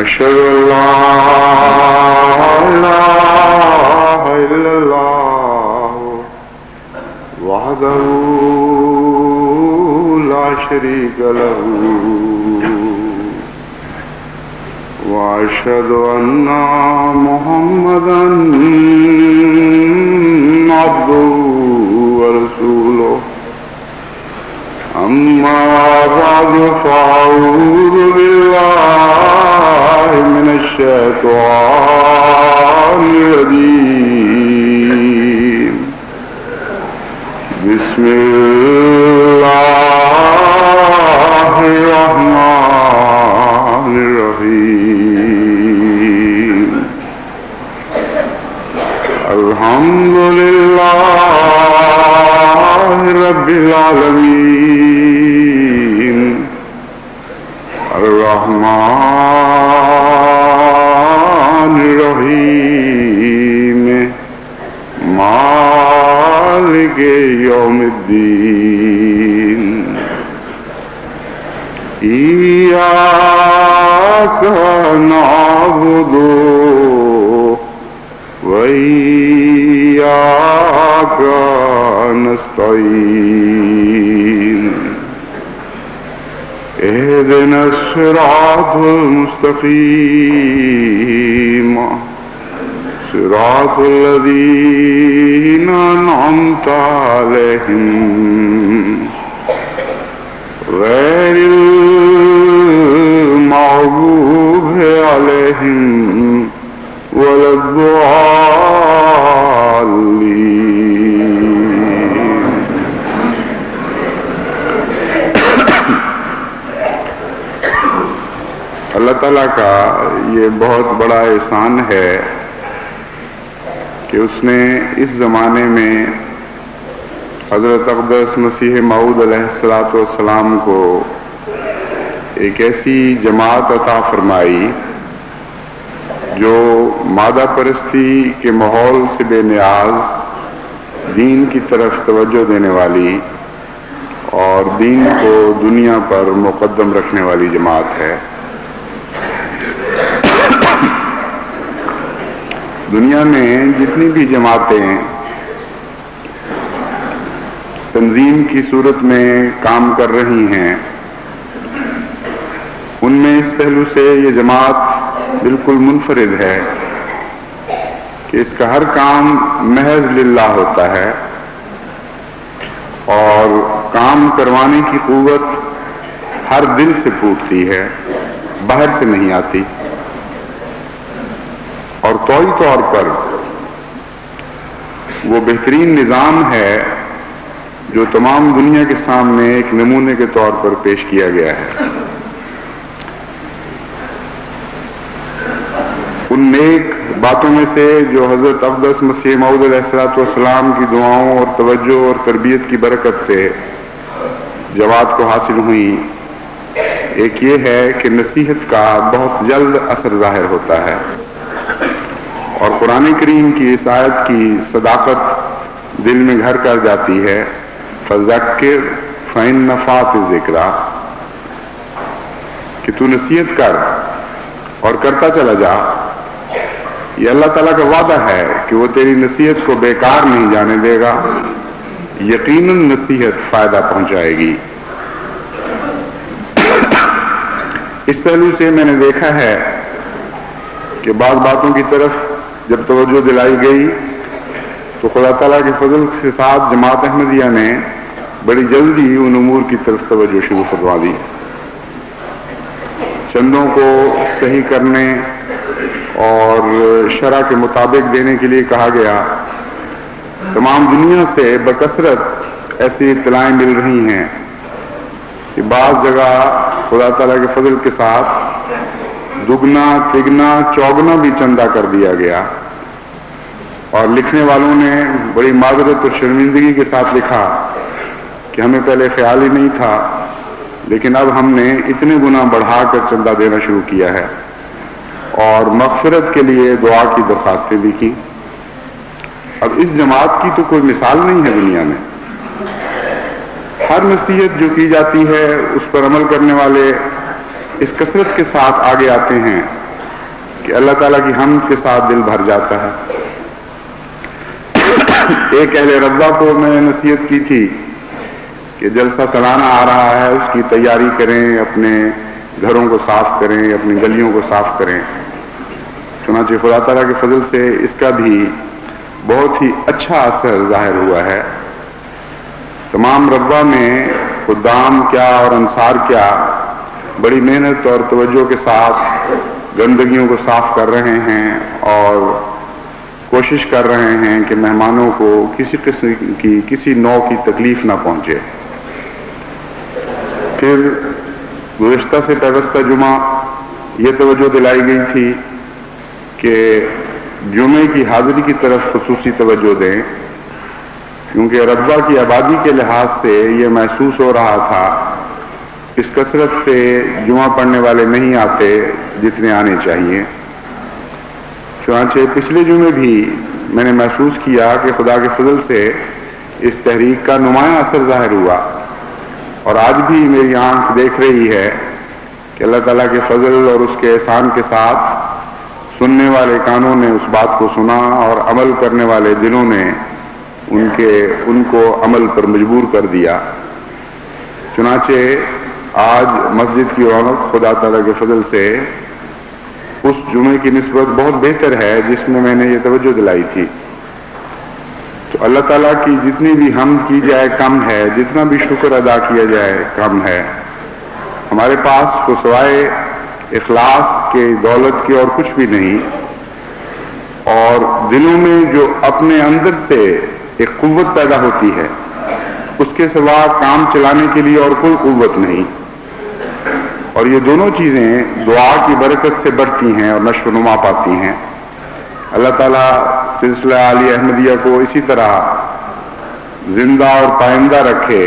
أشهد أن لا إله إلا الله وحده لا شريك له وأشهد أن محمدا عبده ورسوله أما بعد فأعوذ بالله من الشيطان الرجيم بسم الله الرحمن الرحيم الحمد لله رب العالمين الرحمن الرحيم مالك يوم الدين إياك نعبد وإياك نستعين اهدنا الصراط المستقيم صراط الذين أنعمت عليهم غير المغضوب عليهم ولا الضالين. اللہ تعالیٰ کا یہ بہت بڑا احسان ہے کہ اس نے اس زمانے میں حضرت اقدس مسیح موعود علیہ السلام کو ایک ایسی جماعت عطا فرمائی جو مادہ پرستی کے ماحول سے بے نیاز، دین کی طرف توجہ دینے والی اور دین کو دنیا پر مقدم رکھنے والی جماعت ہے۔ دنیا میں جتنی بھی جماعتیں تنظیم کی صورت میں کام کر رہی ہیں، ان میں اس پہلو سے یہ جماعت بالکل منفرد ہے کہ اس کا ہر کام محض للہ ہوتا ہے اور کام کروانے کی قوت ہر دل سے پھوٹتی ہے، باہر سے نہیں آتی، اور طوعی طور پر وہ بہترین نظام ہے جو تمام دنیا کے سامنے ایک نمونے کے طور پر پیش کیا گیا ہے۔ ان نیک باتوں میں سے جو حضرت اقدس مسیح موعود علیہ السلام کی دعاؤں اور توجہ اور تربیت کی برکت سے جماعت کو حاصل ہوئی، ایک یہ ہے کہ نصیحت کا بہت جلد اثر ظاہر ہوتا ہے، اور قرآن کریم کی اس آیت کی صداقت دل میں گھر کر جاتی ہے، فذکر فإن نفعت الذکریٰ، کہ تو نصیحت کر اور کرتا چلا جا۔ یہ اللہ تعالیٰ کا وعدہ ہے کہ وہ تیری نصیحت کو بیکار نہیں جانے دے گا، یقیناً نصیحت فائدہ پہنچائے گی۔ اس پہلو سے میں نے دیکھا ہے کہ بعض باتوں کی طرف جب توجہ دلائی گئی تو خدا تعالیٰ کے فضل کے ساتھ جماعت احمدیہ نے بڑی جلدی ان امور کی طرف توجہ شروع کروا دی۔ چندوں کو صحیح کرنے اور شرع کے مطابق دینے کے لیے کہا گیا۔ تمام دنیا سے بکثرت ایسی اطلاعیں مل رہی ہیں کہ بعض جگہ خدا تعالیٰ کے فضل کے ساتھ دگنا تگنا چوگنا بھی چندہ کر دیا گیا، اور لکھنے والوں نے بڑی معذرت اور شرمندگی کے ساتھ لکھا کہ ہمیں پہلے خیال ہی نہیں تھا، لیکن اب ہم نے اتنے گنا بڑھا کر چندہ دینا شروع کیا ہے، اور مغفرت کے لیے دعا کی درخواستیں بھی کی۔ اب اس جماعت کی تو کوئی مثال نہیں ہے دنیا میں۔ ہر نصیحت جو کی جاتی ہے اس پر عمل کرنے والے اس کثرت کے ساتھ آگے آتے ہیں کہ اللہ تعالیٰ کی حمد کے ساتھ دل بھر جاتا ہے۔ ایک اہل رضا کو میں نے نصیحت کی تھی کہ جلسہ سالانہ آ رہا ہے، اس کی تیاری کریں، اپنے گھروں کو صاف کریں، اپنی گلیوں کو صاف کریں۔ چنانچہ خدا تعالیٰ کے فضل سے اس کا بھی بہت ہی اچھا اثر ظاہر ہوا ہے۔ تمام رضا میں خدام کیا اور انصار کیا بڑی محنت اور توجہ کے ساتھ گندگیوں کو صاف کر رہے ہیں اور کوشش کر رہے ہیں کہ مہمانوں کو کسی قسم کی کسی نوع کی تکلیف نہ پہنچے۔ پھر گزشتہ سے پیوستہ جمعہ یہ توجہ دلائی گئی تھی کہ جمعے کی حاضری کی طرف خصوصی توجہ دیں، کیونکہ رضا کی آبادی کے لحاظ سے یہ محسوس ہو رہا تھا اس کثرت سے جمعہ پڑھنے والے نہیں آتے جتنے آنے چاہیے۔ چنانچہ پچھلے جمعے بھی میں نے محسوس کیا کہ خدا کے فضل سے اس تحریک کا نمایاں اثر ظاہر ہوا، اور آج بھی میری آنکھ دیکھ رہی ہے کہ اللہ تعالیٰ کے فضل اور اس کے احسان کے ساتھ سننے والے کانوں نے اس بات کو سنا اور عمل کرنے والے دلوں نے ان کو عمل پر مجبور کر دیا۔ چنانچہ آج مسجد کی رونق خدا تعالیٰ کے فضل سے اس جمعے کی نسبت بہت بہتر ہے جس میں نے یہ توجہ دلائی تھی۔ تو اللہ تعالیٰ کی جتنی بھی حمد کی جائے کم ہے، جتنا بھی شکر ادا کیا جائے کم ہے۔ ہمارے پاس تو سوائے اخلاص کے دولت کے اور کچھ بھی نہیں، اور دلوں میں جو اپنے اندر سے ایک قوت پیدا ہوتی ہے اس کے سوا کام چلانے کے لیے اور کوئی قوت نہیں، اور یہ دونوں چیزیں دعا کی برکت سے بڑھتی ہیں اور نشو و نما پاتی ہیں۔ اللہ تعالیٰ سلسلہ عالی احمدیہ کو اسی طرح زندہ اور پائندہ رکھے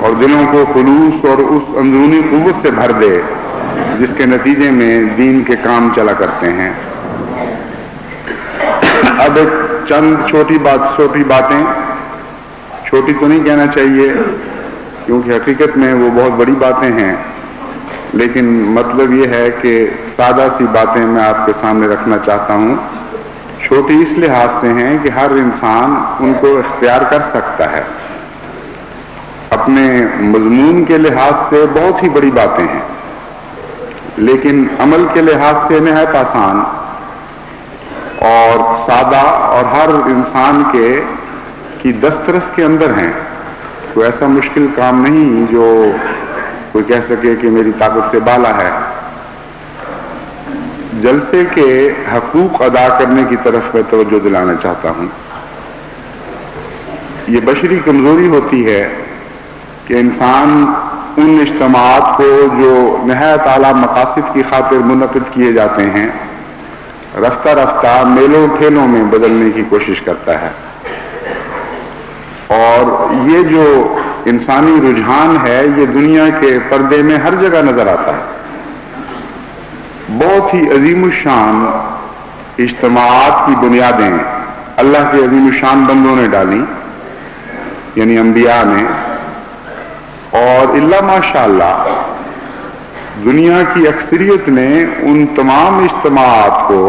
اور دلوں کو خلوص اور اس اندرونی قوت سے بھر دے جس کے نتیجے میں دین کے کام چلا کرتے ہیں۔ اب ایک چند چھوٹی باتیں، چھوٹی تو نہیں کہنا چاہیے کیونکہ حقیقت میں وہ بہت بڑی باتیں ہیں، لیکن مطلب یہ ہے کہ سادہ سی باتیں میں آپ کے سامنے رکھنا چاہتا ہوں۔ چھوٹی اس لحاظ سے ہیں کہ ہر انسان ان کو اختیار کر سکتا ہے۔ اپنے مضمون کے لحاظ سے بہت ہی بڑی باتیں ہیں، لیکن عمل کے لحاظ سے نہایت آسان اور سادہ اور ہر انسان کی دسترس کے اندر ہیں۔ کوئی ایسا مشکل کام نہیں جو کوئی کہہ سکے کہ میری طاقت سے بالا ہے۔ جلسے کے حقوق ادا کرنے کی طرف میں توجہ دلانا چاہتا ہوں۔ یہ بشری کمزوری ہوتی ہے کہ انسان ان اجتماعات کو جو نہایت اعلیٰ مقاصد کی خاطر منعقد کیے جاتے ہیں رفتہ رفتہ میلوں ٹھیلوں میں بدلنے کی کوشش کرتا ہے، اور یہ جو انسانی رجحان ہے یہ دنیا کے پردے میں ہر جگہ نظر آتا ہے۔ بہت ہی عظیم الشان اجتماعات کی بنیادیں اللہ کے عظیم الشان بندوں نے ڈالی، یعنی انبیاء نے، اور اللہ ماشاءاللہ دنیا کی اکثریت نے ان تمام اجتماعات کو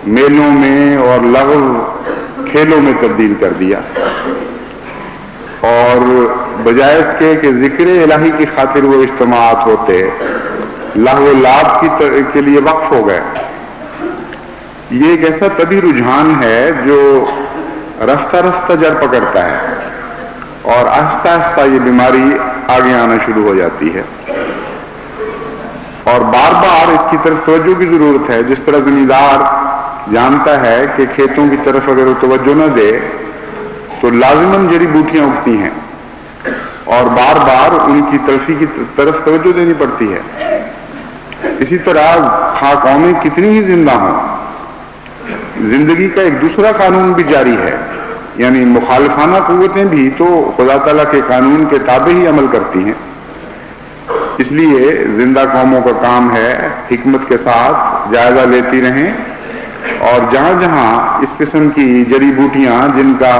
میلوں میں اور لغو کھیلوں میں تبدیل کر دیا، اور بجائے اس کے کہ ذکر الہی کی خاطر وہ اجتماعات ہوتے لہو و لعب کے لیے وقف ہو گئے۔ یہ ایک ایسا طبی رجحان ہے جو رفتہ رفتہ جڑ پکڑتا ہے اور آہستہ آہستہ یہ بیماری آگے آنا شروع ہو جاتی ہے، اور بار بار اس کی طرف توجہ کی ضرورت ہے۔ جس طرح زمیندار جانتا ہے کہ کھیتوں کی طرف اگر وہ توجہ نہ دے تو لازماً جڑی بوٹیاں اگتی ہیں اور بار بار ان کی تلفی کی طرف توجہ دینی پڑتی ہے۔ اسی طرح خواہ قومیں کتنی ہی زندہ ہوں، زندگی کا ایک دوسرا قانون بھی جاری ہے، یعنی مخالفانہ قوتیں بھی تو خدا تعالیٰ کے قانون کے تابع ہی عمل کرتی ہیں۔ اس لیے زندہ قوموں کا کام ہے حکمت کے ساتھ جائزہ لیتی رہیں، اور جہاں جہاں اس قسم کی جڑی بوٹیاں جن کا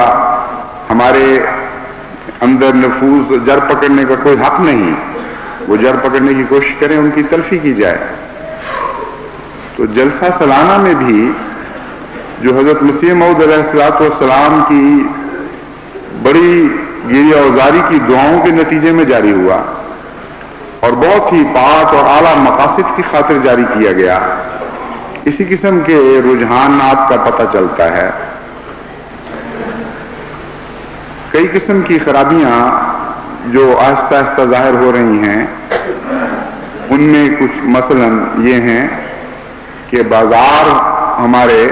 ہمارے اندر نفوذ جڑ پکڑنے کا کوئی حق نہیں، وہ جڑ پکڑنے کی کوشش کریں، ان کی تلفی کی جائے۔ تو جلسہ سالانہ میں بھی جو حضرت مسیح موعود علیہ الصلوۃ والسلام کی بڑی گیری اوزاری کی دعاؤں کے نتیجے میں جاری ہوا اور بہت ہی پاک اور اعلیٰ مقاصد کی خاطر جاری کیا گیا، اسی قسم کے رجحانات کا پتہ چلتا ہے۔ کئی قسم کی خرابیاں جو آہستہ آہستہ ظاہر ہو رہی ہیں، ان میں کچھ مثلاً یہ ہیں کہ بازار ہمارے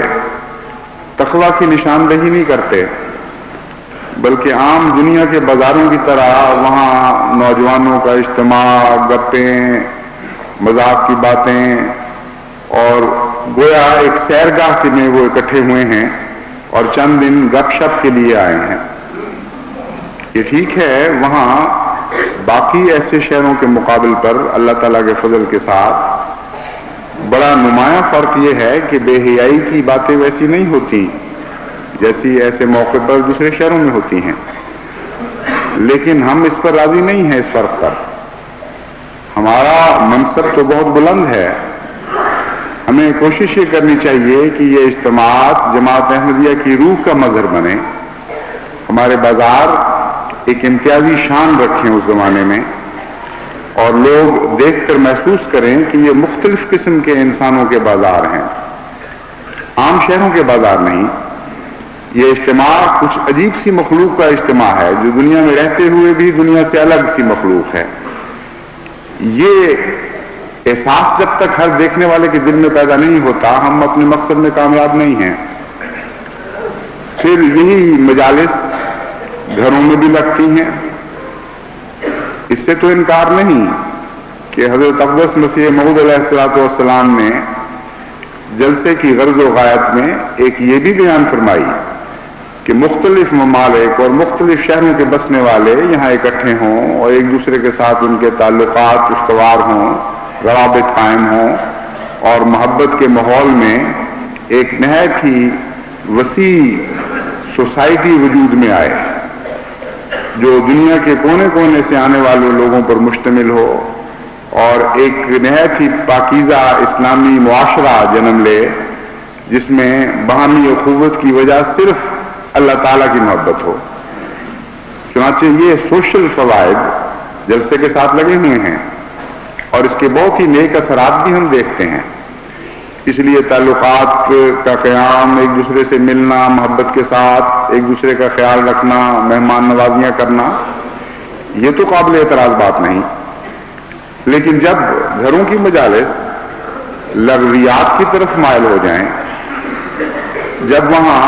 تقویٰ کی نشاندہی نہیں کرتے، بلکہ عام دنیا کے بازاروں کی طرح وہاں نوجوانوں کا اجتماع، گپیں، مذاق کی باتیں، اور گویا ایک سیرگاہ میں وہ اکٹھے ہوئے ہیں اور چند دن گپ شپ کے لیے آئے ہیں۔ یہ ٹھیک ہے، وہاں باقی ایسے شہروں کے مقابل پر اللہ تعالیٰ کے فضل کے ساتھ بڑا نمایاں فرق یہ ہے کہ بے حیائی کی باتیں ویسی نہیں ہوتی جیسی ایسے موقع پر دوسرے شہروں میں ہوتی ہیں، لیکن ہم اس پر راضی نہیں ہیں۔ اس فرق پر ہمارا منصب تو بہت بلند ہے، ہمیں کوشش یہ کرنی چاہیے کہ یہ اجتماعات جماعت احمدیہ کی روح کا مظہر بنے، ہمارے بازار ایک امتیازی شان رکھیں اس زمانے میں، اور لوگ دیکھ کر محسوس کریں کہ یہ مختلف قسم کے انسانوں کے بازار ہیں، عام شہروں کے بازار نہیں۔ یہ اجتماع کچھ عجیب سی مخلوق کا اجتماع ہے، جو دنیا میں رہتے ہوئے بھی دنیا سے الگ سی مخلوق ہے۔ یہ احساس جب تک ہر دیکھنے والے کے دل میں پیدا نہیں ہوتا، ہم اپنے مقصد میں کامیاب نہیں ہیں۔ پھر یہی مجالس گھروں میں بھی لگتی ہیں، اس سے تو انکار نہیں کہ حضرت اقدس مسیح موعود علیہ الصلوۃ والسلام نے جلسے کی غرض و غایت میں ایک یہ بھی بیان فرمائی کہ مختلف ممالک اور مختلف شہروں کے بسنے والے یہاں اکٹھے ہوں اور ایک دوسرے کے ساتھ ان کے تعلقات استوار ہوں، روابط قائم ہوں، اور محبت کے ماحول میں ایک نہایت ہی وسیع سوسائٹی وجود میں آئے جو دنیا کے کونے کونے سے آنے والے لوگوں پر مشتمل ہو، اور ایک نہایت ہی پاکیزہ اسلامی معاشرہ جنم لے جس میں باہمی اخوت کی وجہ صرف اللہ تعالیٰ کی محبت ہو۔ چنانچہ یہ سوشل فوائد جلسے کے ساتھ لگے ہوئے ہیں اور اس کے بہت ہی نیک اثرات بھی ہم دیکھتے ہیں۔ اس لیے تعلقات کا قیام، ایک دوسرے سے ملنا، محبت کے ساتھ ایک دوسرے کا خیال رکھنا، مہمان نوازیاں کرنا، یہ تو قابل اعتراض بات نہیں۔ لیکن جب گھروں کی مجالس لغویات کی طرف مائل ہو جائیں، جب وہاں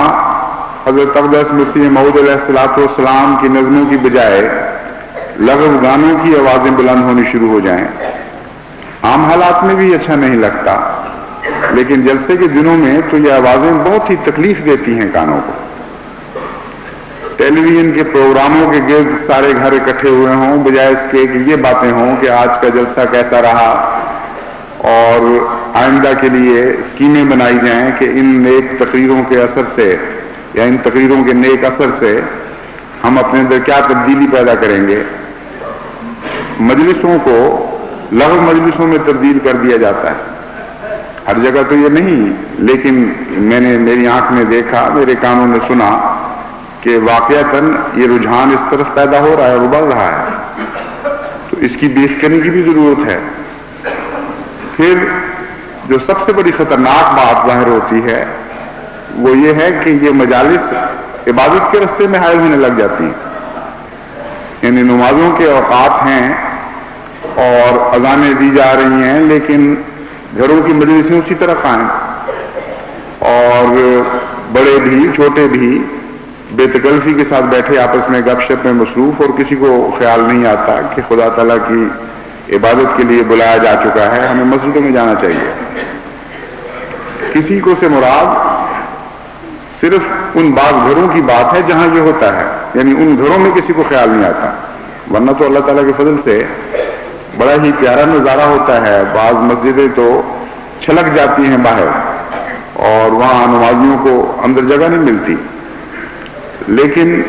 حضرت اقدس مسیح موعود علیہ الصلوۃ والسلام کی نظموں کی بجائے لغو گانوں کی آوازیں بلند ہونی شروع ہو جائیں، عام حالات میں بھی اچھا نہیں لگتا، لیکن جلسے کے دنوں میں تو یہ آوازیں بہت ہی تکلیف دیتی ہیں کانوں کو۔ ٹیلی ویژن کے پروگراموں کے گرد سارے گھر اکٹھے ہوئے ہوں، بجائے اس کے کہ یہ باتیں ہوں کہ آج کا جلسہ کیسا رہا اور آئندہ کے لیے اسکیمیں بنائی جائیں کہ ان نیک تقریروں کے اثر سے یا ان تقریروں کے نیک اثر سے ہم اپنے اندر کیا تبدیلی پیدا کریں گے۔ مجلسوں کو لغو مجلسوں میں تبدیل کر دیا جاتا ہے، ہر جگہ تو یہ نہیں، لیکن میں نے میری آنکھ میں دیکھا، میرے کانوں نے سنا کہ واقعتاً یہ رجحان اس طرف پیدا ہو رہا ہے اور بڑھ رہا ہے، تو اس کی بیخ کرنے کی بھی ضرورت ہے۔ پھر جو سب سے بڑی خطرناک بات ظاہر ہوتی ہے وہ یہ ہے کہ یہ مجالس عبادت کے رستے میں حائل ہونے لگ جاتی ہیں، یعنی نمازوں کے اوقات ہیں اور اذانیں دی جا رہی ہیں، لیکن گھروں کی مجلسیں اسی طرح قائم، اور بڑے بھی چھوٹے بھی بے تکلفی کے ساتھ بیٹھے آپس میں گپ شپ میں مصروف، اور کسی کو خیال نہیں آتا کہ خدا تعالیٰ کی عبادت کے لیے بلایا جا چکا ہے، ہمیں مسجدوں میں جانا چاہیے۔ کسی کو سے مراد صرف ان بعض گھروں کی بات ہے جہاں یہ ہوتا ہے، یعنی ان گھروں میں کسی کو خیال نہیں آتا، ورنہ تو اللہ تعالیٰ کے فضل سے بڑا ہی پیارا نظارہ ہوتا ہے۔ بعض مسجدیں تو چھلک جاتی ہیں باہر اور وہاں نمازیوں کو اندر جگہ نہیں ملتی، لیکن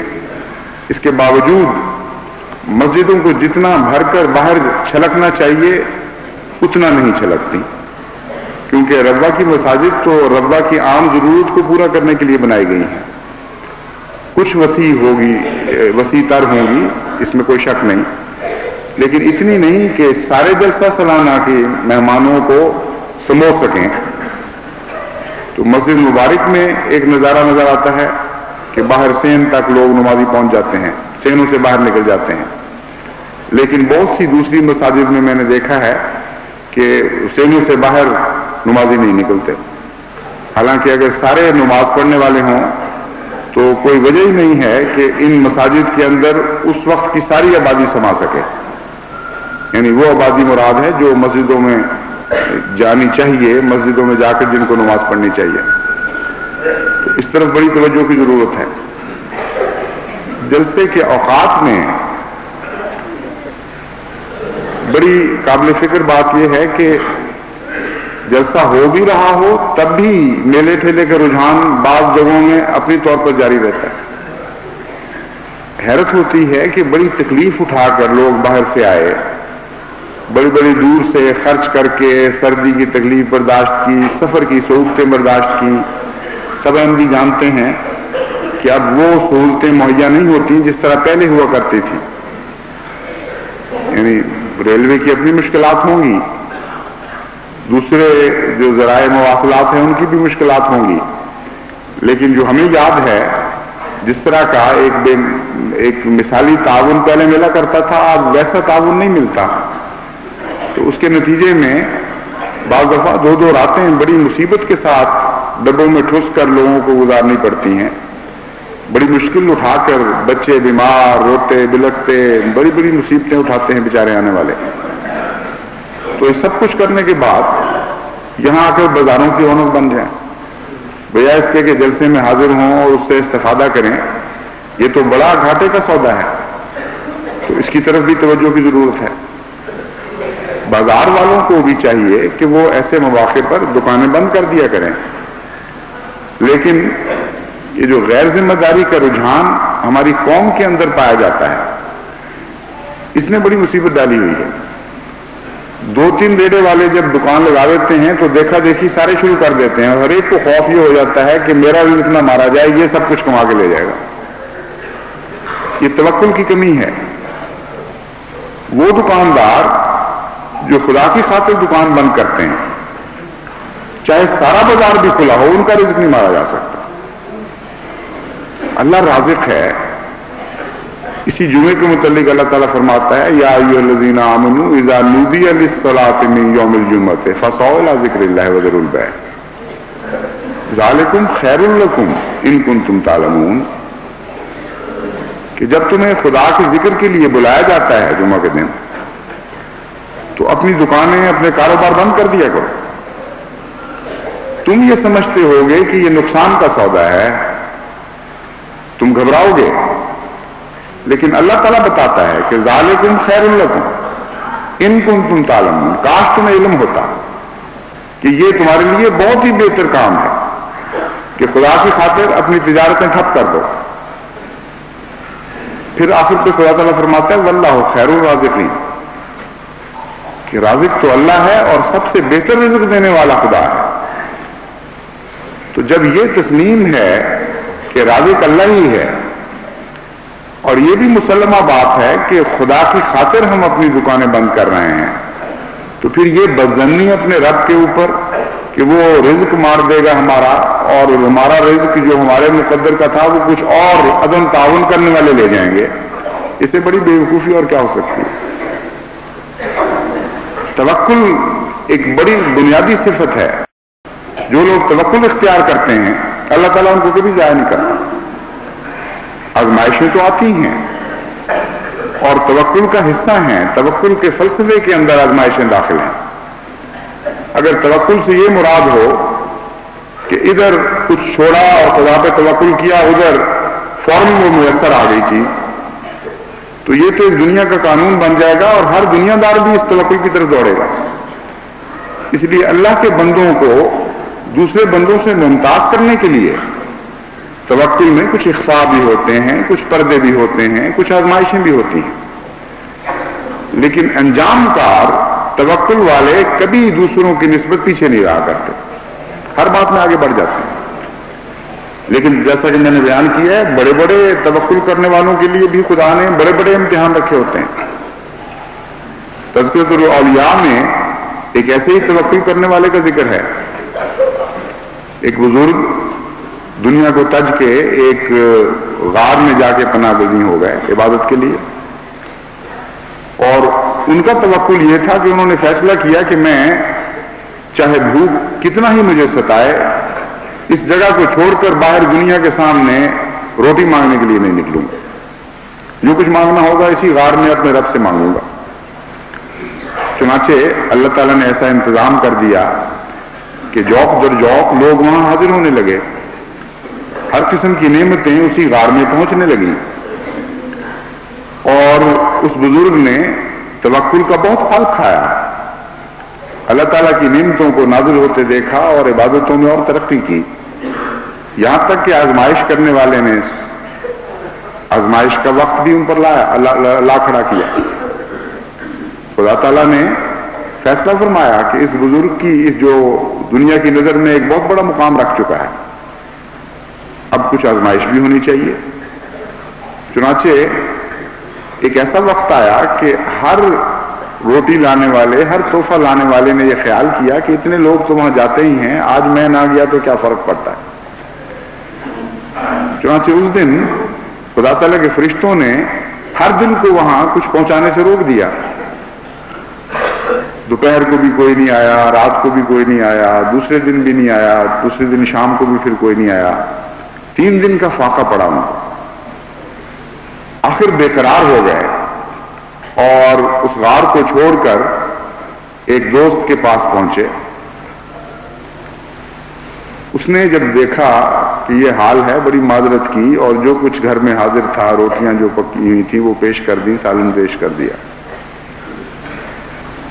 اس کے باوجود مسجدوں کو جتنا بھر کر باہر چھلکنا چاہیے اتنا نہیں چھلکتی، کیونکہ ربوہ کی مساجد تو ربوہ کی عام ضرورت کو پورا کرنے کے لیے بنائی گئی ہیں. کچھ وسیع تر ہوں گی، اس میں کوئی شک نہیں، لیکن اتنی نہیں کہ سارے جلسہ سالانہ کے مہمانوں کو سمو سکیں. تو مسجد مبارک میں ایک نظارہ نظر آتا ہے کہ باہر سین تک لوگ نمازی پہنچ جاتے ہیں، سینوں سے باہر نکل جاتے ہیں. لیکن بہت سی دوسری مساجد میں نے دیکھا ہے کہ سینوں سے باہر نمازی نہیں نکلتے. حالانکہ اگر سارے نماز پڑھنے والے ہوں تو کوئی وجہ ہی نہیں ہے کہ ان مساجد کے اندر اس وقت کی ساری آبادی سما سکے. یعنی وہ آبادی مراد ہے جو مسجدوں میں جانی چاہیے، مسجدوں میں جا کر جن کو نماز پڑھنی چاہیے. تو اس طرف بڑی توجہ کی ضرورت ہے. جلسے کے اوقات میں بڑی قابل فکر بات یہ ہے کہ جلسہ ہو بھی رہا ہو تب بھی میلے ٹھیلے کا رجحان بعض جگہوں میں اپنی طور پر جاری رہتا ہے. حیرت ہوتی ہے کہ بڑی تکلیف اٹھا کر لوگ باہر سے آئے، بڑی بڑی دور سے خرچ کر کے سردی کی تکلیف برداشت کی، سفر کی سہولتیں برداشت کی. سب ہم بھی جانتے ہیں کہ اب وہ سہولتیں مہیا نہیں ہوتی جس طرح پہلے ہوا کرتی تھی. یعنی ریلوے کی اپنی مشکلات ہوں گی، دوسرے جو ذرائع مواصلات ہیں ان کی بھی مشکلات ہوں گی، لیکن جو ہمیں یاد ہے جس طرح کا ایک مثالی تعاون پہلے ملا کرتا تھا، اب ویسا تعاون نہیں ملتا. تو اس کے نتیجے میں بعض دفعہ 2 راتیں بڑی مصیبت کے ساتھ ڈبوں میں ٹھوس کر لوگوں کو گزارنی پڑتی ہیں. بڑی مشکل اٹھا کر بچے بیمار روتے بلکتے بڑی بڑی مصیبتیں اٹھاتے ہیں بیچارے آنے والے. تو یہ سب کچھ کرنے کے بعد یہاں آ کر بازاروں کی رونق بن جائیں، بجائے اس کے کہ جلسے میں حاضر ہوں اور اس سے استفادہ کریں. یہ تو بڑا گھاٹے کا سودا ہے. تو اس کی طرف بھی توجہ کی ضرورت ہے. بازار والوں کو بھی چاہیے کہ وہ ایسے مواقع پر دکانیں بند کر دیا کریں. لیکن یہ جو غیر ذمہ داری کا رجحان ہماری قوم کے اندر پایا جاتا ہے، اس نے بڑی مصیبت ڈالی ہوئی ہے. 2-3 ریڑے والے جب دکان لگا دیتے ہیں تو دیکھا دیکھی سارے شروع کر دیتے ہیں، اور ہر ایک کو خوف یہ ہو جاتا ہے کہ میرا رزق نہ مارا جائے، یہ سب کچھ کما کے لے جائے گا. یہ توکل کی کمی ہے. وہ دکاندار جو خدا کی خاطر دکان بند کرتے ہیں، چاہے سارا بازار بھی کھلا ہو، ان کا رزق نہیں مارا جا سکتا. اللہ رازق ہے. اسی جمعے کے متعلق اللہ تعالیٰ فرماتا ہے یا ایھا الذین آمنوا اذا نودی للصلاۃ من یوم الجمعۃ فاسعوا الی ذکر اللہ وذروا البیع ذالکم خیر لکم ان کنتم تعلمون. کہ جب تمہیں خدا کے ذکر کے لیے بلایا جاتا ہے جمعہ کے دن تو اپنی دکانیں اپنے کاروبار بند کر دیا کرو. تم یہ سمجھتے ہوگے کہ یہ نقصان کا سودا ہے، تم گھبراؤ گے، لیکن اللہ تعالیٰ بتاتا ہے کہ ذالکم خیر لکم ان کنتم تعلمون. کاش تمہیں علم ہوتا کہ یہ تمہارے لیے بہت ہی بہتر کام ہے کہ خدا کی خاطر اپنی تجارتیں ٹھپ کر دو. پھر آخر پہ خدا تعالیٰ فرماتا ہے واللہ خیر الرازقین، کہ رازق تو اللہ ہے اور سب سے بہتر رزق دینے والا خدا ہے. تو جب یہ تسلیم ہے کہ رازق اللہ ہی ہے، اور یہ بھی مسلمہ بات ہے کہ خدا کی خاطر ہم اپنی دکانیں بند کر رہے ہیں، تو پھر یہ بدظنی اپنے رب کے اوپر کہ وہ رزق مار دے گا ہمارا، اور ہمارا رزق جو ہمارے مقدر کا تھا وہ کچھ اور عدم تعاون کرنے والے لے جائیں گے، اس سے بڑی بیوقوفی اور کیا ہو سکتی ہے. توکل ایک بڑی بنیادی صفت ہے. جو لوگ توکل اختیار کرتے ہیں اللہ تعالیٰ ان کو کبھی ضائع نہیں کرتا. آزمائشیں تو آتی ہیں اور توکل کا حصہ ہیں، توکل کے فلسفے کے اندر آزمائشیں داخل ہیں. اگر توکل سے یہ مراد ہو کہ ادھر کچھ چھوڑا اور خدا پہ توکل کیا، ادھر فوراً وہ میسر آ گئی چیز، تو یہ تو ایک دنیا کا قانون بن جائے گا اور ہر دنیا دار بھی اس توکل کی طرف دوڑے گا. اس لیے اللہ کے بندوں کو دوسرے بندوں سے ممتاز کرنے کے لیے توکل میں کچھ اخفاء بھی ہوتے ہیں، کچھ پردے بھی ہوتے ہیں، کچھ آزمائشیں بھی ہوتی ہیں، لیکن انجام کار توکل والے کبھی دوسروں کی نسبت پیچھے نہیں رہا کرتے، ہر بات میں آگے بڑھ جاتے ہیں. لیکن جیسا کہ میں نے بیان کیا ہے، بڑے بڑے توکل کرنے والوں کے لیے بھی خدا نے بڑے بڑے امتحان رکھے ہوتے ہیں. تذکرۃ الاولیاء میں ایک ایسے ہی توکل کرنے والے کا ذکر ہے. ایک بزرگ دنیا کو تج کے ایک غار میں جا کے پناہ گزین ہو گئے عبادت کے لیے، اور ان کا توکل یہ تھا کہ انہوں نے فیصلہ کیا کہ میں چاہے بھوک کتنا ہی مجھے ستائے، اس جگہ کو چھوڑ کر باہر دنیا کے سامنے روٹی مانگنے کے لیے نہیں نکلوں گا. جو کچھ مانگنا ہوگا اسی غار میں اپنے رب سے مانگوں گا. چنانچہ اللہ تعالیٰ نے ایسا انتظام کر دیا کہ جوق در جوق لوگ وہاں حاضر ہونے لگے، ہر قسم کی نعمتیں اسی غار میں پہنچنے لگیں، اور اس بزرگ نے توکل کا بہت پھل کھایا. اللہ تعالیٰ کی نعمتوں کو نازل ہوتے دیکھا اور عبادتوں میں اور ترقی کی، یہاں تک کہ آزمائش کرنے والے نے آزمائش کا وقت بھی ان پر لا کھڑا کیا. خدا تعالیٰ نے فیصلہ فرمایا کہ اس بزرگ کی اس جو دنیا کی نظر میں ایک بہت بڑا مقام رکھ چکا ہے، اب کچھ آزمائش بھی ہونی چاہیے. چنانچہ ایک ایسا وقت آیا کہ ہر روٹی لانے والے، ہر تحفہ لانے والے نے یہ خیال کیا کہ اتنے لوگ تو وہاں جاتے ہی ہیں، آج میں نہ گیا تو کیا فرق پڑتا ہے. چنانچہ اس دن خدا تعالیٰ کے فرشتوں نے ہر دن کو وہاں کچھ پہنچانے سے روک دیا. دوپہر کو بھی کوئی نہیں آیا، رات کو بھی کوئی نہیں آیا، دوسرے دن بھی نہیں آیا، دوسرے دن شام کو بھی پھر کوئی نہیں آیا. 3 دن کا فاقہ پڑا ان کو. آخر بے قرار ہو گئے اور اس غار کو چھوڑ کر ایک دوست کے پاس پہنچے. اس نے جب دیکھا کہ یہ حال ہے بڑی معذرت کی، اور جو کچھ گھر میں حاضر تھا، روٹیاں جو پکی ہوئی تھیں وہ پیش کر دی، سالن پیش کر دیا.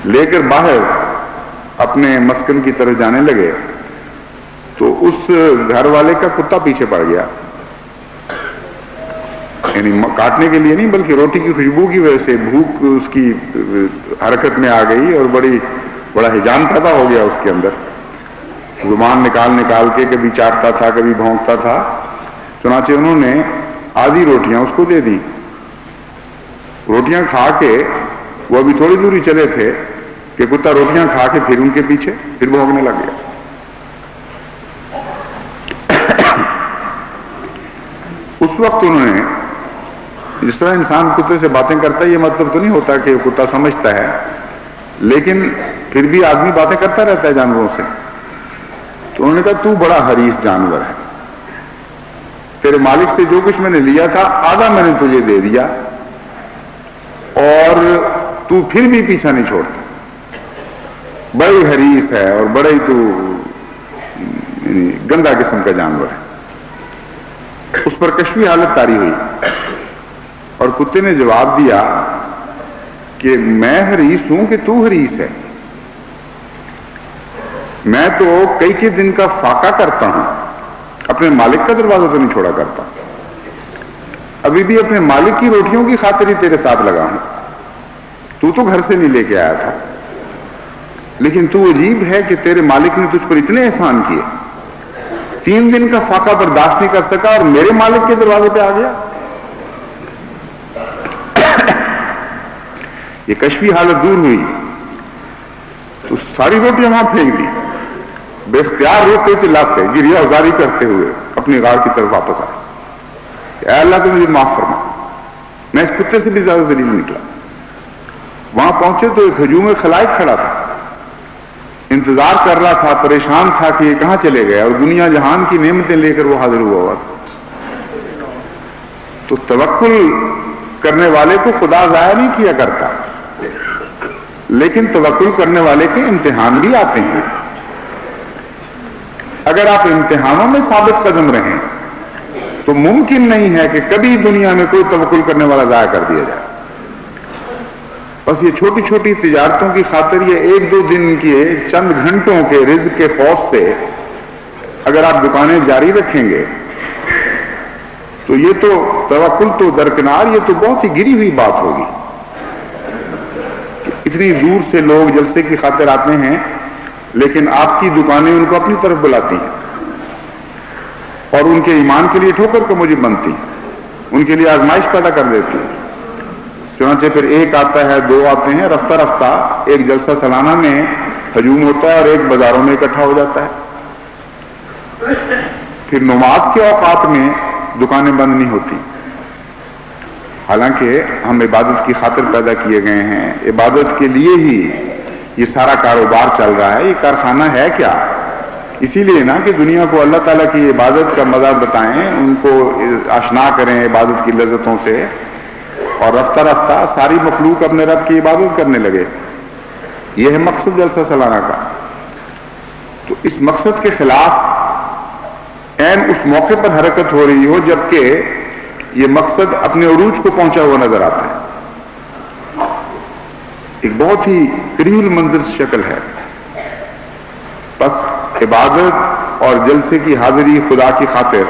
لے کر باہر اپنے مسکن کی طرف جانے لگے تو اس گھر والے کا کتا پیچھے پڑ گیا. یعنی کاٹنے کے لیے نہیں، بلکہ روٹی کی خوشبو کی وجہ سے بھوک اس کی حرکت میں آ گئی اور بڑا ہیجان پیدا ہو گیا اس کے اندر. زبان نکال کے کبھی چاٹتا تھا، کبھی بھونکتا تھا. چنانچہ انہوں نے آدھی روٹیاں اس کو دے دی. روٹیاں کھا کے وہ ابھی تھوڑی دوری چلے تھے کہ کتا روٹیاں کھا کے پھر ان کے پیچھے پھر بھونکنے لگ گیا. اس وقت انہوں نے، جس طرح انسان کتے سے باتیں کرتا ہے، یہ مطلب تو نہیں ہوتا کہ کتا سمجھتا ہے، لیکن پھر بھی آدمی باتیں کرتا رہتا ہے جانوروں سے. تو انہوں نے کہا تو بڑا حریص جانور ہے، تیرے مالک سے جو کچھ میں نے لیا تھا آدھا میں نے تجھے دے دیا، اور تو پھر بھی پیچھا نہیں چھوڑتا. بڑی حریص ہے اور بڑا ہی تو گندا قسم کا جانور ہے. اس پر کشفی حالت طاری ہوئی اور کتے نے جواب دیا کہ میں حریص ہوں کہ تو حریص ہے. میں تو کئی دن کا فاقہ کرتا ہوں، اپنے مالک کا دروازہ تو نہیں چھوڑا کرتا. ابھی بھی اپنے مالک کی روٹیوں کی خاطر ہی تیرے ساتھ لگا ہوں. تو گھر سے نہیں لے کے آیا تھا، لیکن تو عجیب ہے کہ تیرے مالک نے تجھ پر اتنے احسان کیے، 3 دن کا فاقہ برداشت نہیں کر سکا اور میرے مالک کے دروازے پہ آ گیا. یہ کشفی حالت دور ہوئی تو ساری روٹیاں وہاں پھینک دی. بے اختیار روتے چلاتے گریہ ازاری کرتے ہوئے اپنی غار کی طرف واپس آئے. اے اللہ تو مجھے معاف فرما، میں اس کتے سے بھی زیادہ ذلیل نکلا. وہاں پہنچے تو ایک ہجوم خلائق کھڑا تھا، انتظار کر رہا تھا، پریشان تھا کہ یہ کہاں چلے گئے، اور دنیا جہان کی نعمتیں لے کر وہ حاضر ہوا تھا. تو توکل کرنے والے کو خدا ضائع نہیں کیا کرتا، لیکن توکل کرنے والے کے امتحان بھی آتے ہیں. اگر آپ امتحانوں میں ثابت قدم رہیں تو ممکن نہیں ہے کہ کبھی دنیا میں کوئی توکل کرنے والا ضائع کر دیا جائے. بس یہ چھوٹی چھوٹی تجارتوں کی خاطر، یہ 1-2 دن کے چند گھنٹوں کے رزق کے خوف سے اگر آپ دکانیں جاری رکھیں گے تو یہ تو توکل تو درکنار، یہ تو بہت ہی گری ہوئی بات ہوگی. کتنی دور سے لوگ جلسے کی خاطر آتے ہیں، لیکن آپ کی دکانیں ان کو اپنی طرف بلاتی ہیں اور ان کے ایمان کے لیے ٹھوکر کا موجب بنتی ہیں، ان کے لیے آزمائش پیدا کر دیتی ہیں۔ چنانچہ پھر ایک آتا ہے، دو آتے ہیں، رفتہ رفتہ ایک جلسہ سالانہ میں ہجوم ہوتا ہے اور ایک بازاروں میں اکٹھا ہو جاتا ہے۔ پھر نماز کے اوقات میں دکانیں بند نہیں ہوتی، حالانکہ ہم عبادت کی خاطر پیدا کیے گئے ہیں، عبادت کے لیے ہی یہ سارا کاروبار چل رہا ہے۔ یہ کارخانہ ہے کیا؟ اسی لیے نا کہ دنیا کو اللہ تعالیٰ کی عبادت کا مزہ بتائیں، ان کو آشنا کریں عبادت کی لذتوں سے، اور رفتہ رفتہ ساری مخلوق اپنے رب کی عبادت کرنے لگے۔ یہ ہے مقصد جلسہ سالانہ کا۔ تو اس مقصد کے خلاف عین اس موقع پر حرکت ہو رہی ہو جبکہ یہ مقصد اپنے عروج کو پہنچا ہوا نظر آتا ہے۔ ایک بہت ہی قریب المنظر شکل ہے۔ بس عبادت اور جلسے کی حاضری خدا کی خاطر،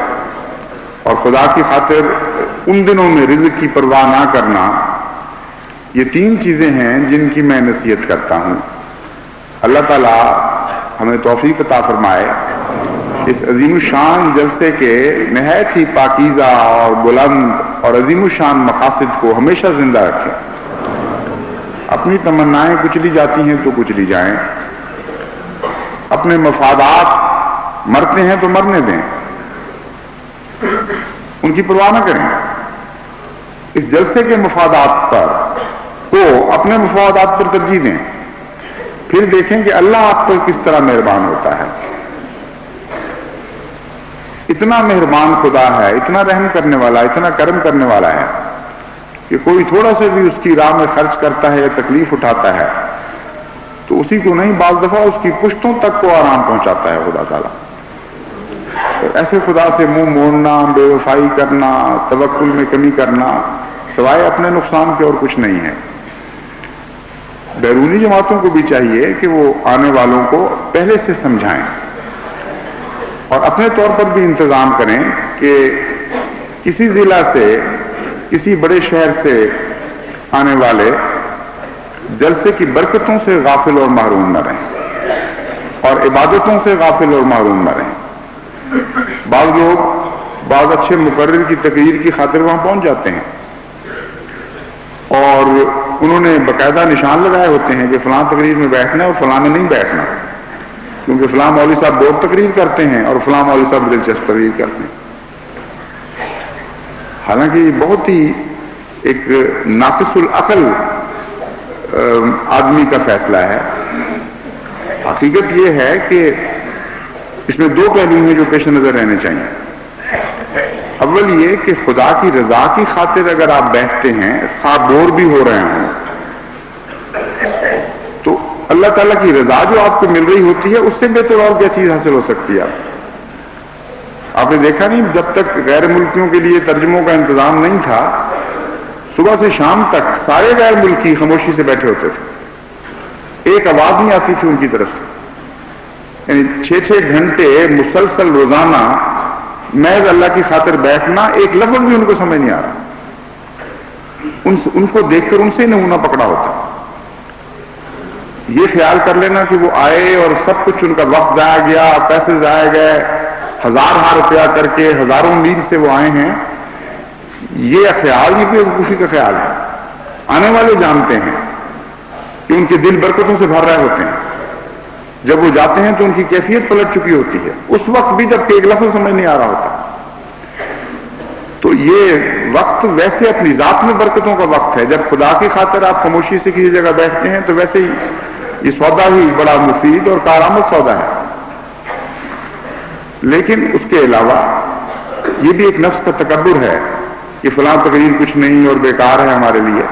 اور خدا کی خاطر ان دنوں میں رزق کی پرواہ نہ کرنا، یہ تین چیزیں ہیں جن کی میں نصیحت کرتا ہوں۔ اللہ تعالیٰ ہمیں توفیق عطا فرمائے اس عظیم الشان جلسے کے نہایت ہی پاکیزہ اور بلند اور عظیم الشان مقاصد کو ہمیشہ زندہ رکھے۔ اپنی تمنائیں کچلی جاتی ہیں تو کچلی جائیں، اپنے مفادات مرتے ہیں تو مرنے دیں، ان کی پرواہ نہ کریں۔ اس جلسے کے مفادات پر کو اپنے مفادات پر ترجیح دیں، پھر دیکھیں کہ اللہ آپ پر کس طرح مہربان ہوتا ہے۔ اتنا مہربان خدا ہے، اتنا رحم کرنے والا، اتنا کرم کرنے والا ہے کہ کوئی تھوڑا سا بھی اس کی راہ میں خرچ کرتا ہے یا تکلیف اٹھاتا ہے تو اسی کو نہیں، بعض دفعہ اس کی پشتوں تک کو آرام پہنچاتا ہے خدا تعالیٰ۔ ایسے خدا سے منہ موڑنا، بے وفائی کرنا، توکل میں کمی کرنا سوائے اپنے نقصان کے اور کچھ نہیں ہے۔ بیرونی جماعتوں کو بھی چاہیے کہ وہ آنے والوں کو پہلے سے سمجھائیں اور اپنے طور پر بھی انتظام کریں کہ کسی ضلع سے، کسی بڑے شہر سے آنے والے جلسے کی برکتوں سے غافل اور محروم نہ رہیں اور عبادتوں سے غافل اور محروم نہ رہیں۔ بعض لوگ بعض اچھے مقرر کی تقریر کی خاطر وہاں پہنچ جاتے ہیں اور انہوں نے باقاعدہ نشان لگائے ہوتے ہیں کہ فلاں تقریر میں بیٹھنا ہے اور فلاں میں نہیں بیٹھنا، کیونکہ فلاں مولوی صاحب بہت تقریر کرتے ہیں اور فلاں مولوی صاحب دلچسپ تقریر کرتے ہیں۔ حالانکہ یہ بہت ہی ایک ناقص العقل آدمی کا فیصلہ ہے۔ حقیقت یہ ہے کہ اس میں دو پہلو ہیں جو پیش نظر رہنے چاہیے۔ اول یہ کہ خدا کی رضا کی خاطر اگر آپ بیٹھتے ہیں، خواہ بور بھی ہو رہے ہوں، تو اللہ تعالیٰ کی رضا جو آپ کو مل رہی ہوتی ہے اس سے بہتر اور کیا چیز حاصل ہو سکتی ہے؟ آپ نے دیکھا نہیں، جب تک غیر ملکیوں کے لیے ترجموں کا انتظام نہیں تھا، صبح سے شام تک سارے غیر ملکی خاموشی سے بیٹھے ہوتے تھے، ایک آواز نہیں آتی تھی ان کی طرف سے۔ یعنی 6-6 گھنٹے مسلسل روزانہ محض اللہ کی خاطر بیٹھنا، ایک لفظ بھی ان کو سمجھ نہیں آ رہا۔ ان کو دیکھ کر ان سے نمونہ پکڑا ہوتا۔ یہ خیال کر لینا کہ وہ آئے اور سب کچھ ان کا وقت ضائع گیا، پیسے ضائع گئے، ہزار روپیہ کر کے ہزاروں میل سے وہ آئے ہیں، یہ خیال یہ بیوقوفی کا خیال ہے۔ آنے والے جانتے ہیں کہ ان کے دل برکتوں سے بھر رہے ہوتے ہیں، جب وہ جاتے ہیں تو ان کی کیفیت پلٹ چکی ہوتی ہے، اس وقت بھی جب کہ ایک لفظ سمجھ نہیں آ رہا ہوتا۔ تو یہ وقت ویسے اپنی ذات میں برکتوں کا وقت ہے۔ جب خدا کی خاطر آپ خاموشی سے کسی جگہ بیٹھتے ہیں تو ویسے ہی یہ سودا ہی بڑا مفید اور کارآمد سودا ہے۔ لیکن اس کے علاوہ یہ بھی ایک نفس کا تکبر ہے کہ فلاں تقریر کچھ نہیں اور بیکار ہے ہمارے لیے۔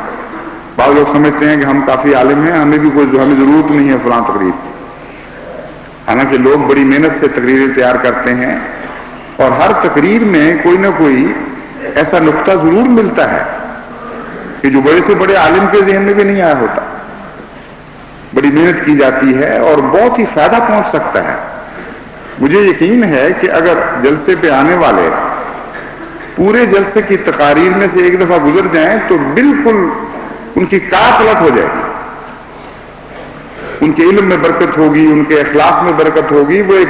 بعض لوگ سمجھتے ہیں کہ ہم کافی عالم ہیں، ہمیں ضرورت نہیں ہے فلاں تقریر کی۔ حالانکہ لوگ بڑی محنت سے تقریریں تیار کرتے ہیں اور ہر تقریر میں کوئی نہ کوئی ایسا نقطہ ضرور ملتا ہے کہ جو بڑے سے بڑے عالم کے ذہن میں بھی نہیں آیا ہوتا۔ بڑی محنت کی جاتی ہے اور بہت ہی فائدہ پہنچ سکتا ہے۔ مجھے یقین ہے کہ اگر جلسے پہ آنے والے پورے جلسے کی تقاریر میں سے ایک دفعہ گزر جائیں تو بالکل ان کی کار پلٹ ہو جائے گی۔ ان کے علم میں برکت ہوگی، ان کے اخلاص میں برکت ہوگی، وہ ایک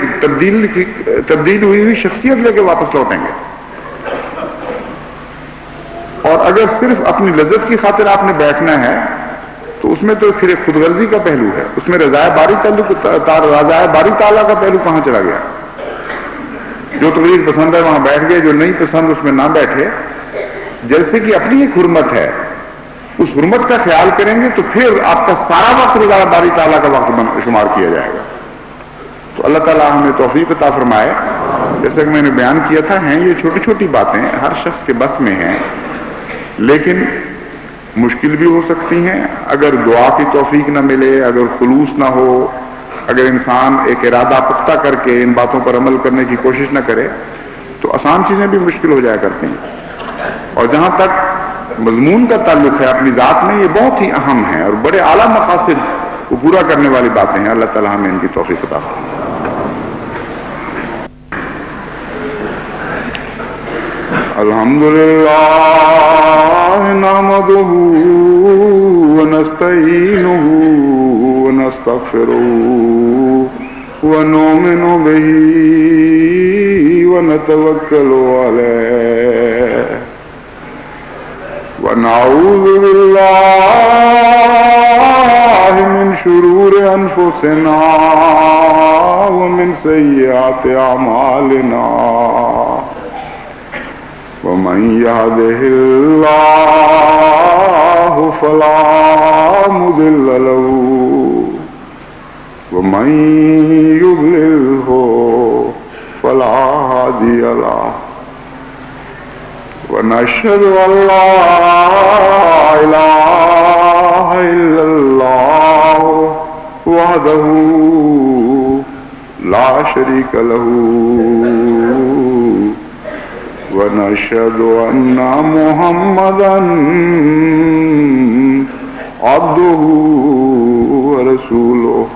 تبدیل ہوئی شخصیت لے کے واپس لوٹیں گے۔ اور اگر صرف اپنی لذت کی خاطر آپ نے بیٹھنا ہے تو اس میں تو پھر ایک خود غرضی کا پہلو ہے، اس میں رضائے باری تعالیٰ کا پہلو کہاں چلا گیا؟ جو تقریر پسند ہے وہاں بیٹھ گئے، جو نہیں پسند اس میں نہ بیٹھے۔ جیسے کہ اپنی ایک حرمت ہے، اس حرمت کا خیال کریں گے تو پھر آپ کا سارا وقت رضا باری تعالیٰ کا وقت شمار کیا جائے گا۔ تو اللہ تعالیٰ ہمیں توفیق عطا فرمائے۔ جیسے کہ میں نے بیان کیا تھا، ہیں یہ چھوٹی چھوٹی باتیں ہر شخص کے بس میں ہیں، لیکن مشکل بھی ہو سکتی ہیں اگر دعا کی توفیق نہ ملے، اگر خلوص نہ ہو، اگر انسان ایک ارادہ پختہ کر کے ان باتوں پر عمل کرنے کی کوشش نہ کرے تو آسان چیزیں بھی مشکل ہو جایا کرتی ہیں۔ اور جہاں تک مضمون کا تعلق ہے اپنی ذات میں، یہ بہت ہی اہم ہے اور بڑے اعلیٰ مقاصد کو پورا کرنے والی باتیں ہیں۔ اللہ تعالیٰ ہمیں ان کی توفیق عطا فرمائے۔ الحمدللہ نحمدہ ونستعینہ ونستغفرہ ونؤمن بہ ونتوکل علیہ ونعوذ باللہ من شرور انفسنا ومن سیئات اعمالنا ومن يهده الله فلا مضل له ومن يضلله فلا هادي له ونشهد أن لا إله إلا الله وحده لا شريك له ونشهد أن محمدا عبده ورسوله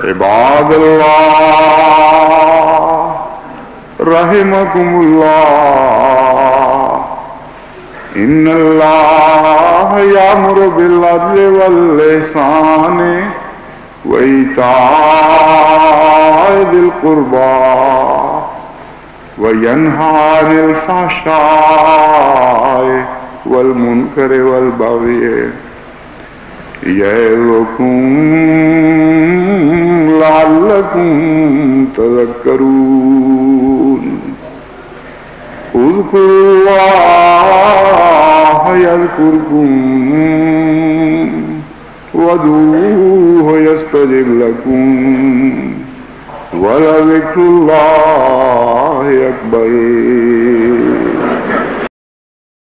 عباد الله رحمكم الله إن الله يأمر بالعدل والإحسان وإيتاء ذي القربى وَيَنْهَى عَنِ الْفَحْشَاءِ وَالْمُنْكَرِ وَالْبَغْيِ يَعِظُكُمْ لَعَلَّكُمْ تَذَكَّرُونَ اذْكُرُوا اللَّهَ يَذْكُرْكُمْ وَادْعُوهُ يَسْتَجِبْ لَكُمْ وَلَذِكْرُ اللَّهِ أَكْبَرُ